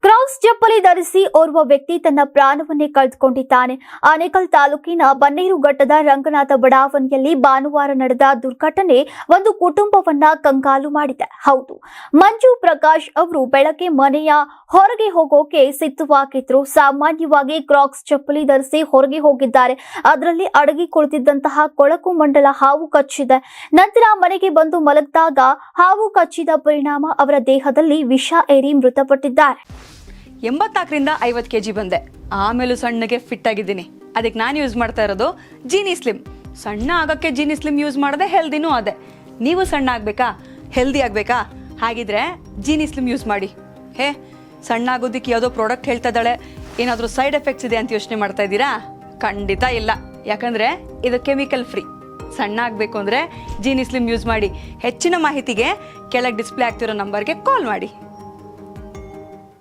ಕ್ರಾಕ್ಸ್ ಚಪ್ಪಲಿ ಧರಿಸಿ ಓರ್ವ ವ್ಯಕ್ತಿ ತನ್ನ ಪ್ರಾಣವನ್ನೇ ಕಳೆದುಕೊಂಡಿದ್ದಾನೆ. ಆನೇಕಲ್ ತಾಲೂಕಿನ ಬನ್ನೇರುಘಟ್ಟದ ರಂಗನಾಥ ಬಡಾವಣೆಯಲ್ಲಿ ಭಾನುವಾರ ನಡೆದ ದುರ್ಘಟನೆ ಒಂದು ಕುಟುಂಬವನ್ನ ಕಂಗಾಲು ಮಾಡಿದೆ. ಹೌದು, ಮಂಜು ಪ್ರಕಾಶ್ ಅವರು ಬೆಳಗ್ಗೆ ಮನೆಯ ಹೊರಗೆ ಹೋಗೋಕೆ ಸಿದ್ಧವಾಗಿದ್ರು. ಸಾಮಾನ್ಯವಾಗಿ ಕ್ರಾಕ್ಸ್ ಚಪ್ಪಲಿ ಧರಿಸಿ ಹೊರಗೆ ಹೋಗಿದ್ದಾರೆ. ಅದರಲ್ಲಿ ಅಡಗಿ ಕುಳಿತಿದ್ದಂತಹ ಕೊಳಕು ಮಂಡಲ ಹಾವು ಕಚ್ಚಿದೆ. ನಂತರ ಮನೆಗೆ ಬಂದು ಮಲಗಿದಾಗ ಹಾವು ಕಚ್ಚಿದ ಪರಿಣಾಮ ಅವರ ದೇಹದಲ್ಲಿ ವಿಷ ಏರಿ ಮೃತಪಟ್ಟಿದ್ದಾರೆ. 84ರಿಂದ 50 kg ಬಂದೆ. ಆಮೇಲೂ ಸಣ್ಣಗೆ ಫಿಟ್ ಆಗಿದ್ದೀನಿ. ಅದಕ್ಕೆ ನಾನು ಯೂಸ್ ಮಾಡ್ತಾ ಇರೋದು ಜೀನಿ ಸ್ಲಿಮ್. ಸಣ್ಣ ಆಗೋಕ್ಕೆ ಜೀನಿ ಸ್ಲಿಮ್ ಯೂಸ್ ಮಾಡಿದೆ, ಹೆಲ್ದಿನೂ ಅದೇ. ನೀವು ಸಣ್ಣ ಆಗಬೇಕಾ, ಹೆಲ್ದಿ ಆಗಬೇಕಾ? ಹಾಗಿದ್ರೆ ಜೀನಿ ಸ್ಲಿಮ್ ಯೂಸ್ ಮಾಡಿ. ಸಣ್ಣ ಆಗೋದಕ್ಕೆ ಯಾವುದೋ ಪ್ರಾಡಕ್ಟ್ ಹೇಳ್ತಾ ಇದ್ದಾಳೆ, ಏನಾದರೂ ಸೈಡ್ ಎಫೆಕ್ಟ್ಸ್ ಇದೆ ಅಂತ ಯೋಚನೆ ಮಾಡ್ತಾ ಇದ್ದೀರಾ? ಖಂಡಿತ ಇಲ್ಲ, ಯಾಕಂದರೆ ಇದು ಕೆಮಿಕಲ್ ಫ್ರೀ. ಸಣ್ಣ ಆಗಬೇಕು ಅಂದರೆ ಜೀನಿ ಸ್ಲಿಮ್ ಯೂಸ್ ಮಾಡಿ. ಹೆಚ್ಚಿನ ಮಾಹಿತಿಗೆ ಕೆಳಗೆ ಡಿಸ್ಪ್ಲೇ ಆಗ್ತಿರೋ ನಂಬರ್ಗೆ ಕಾಲ್ ಮಾಡಿ.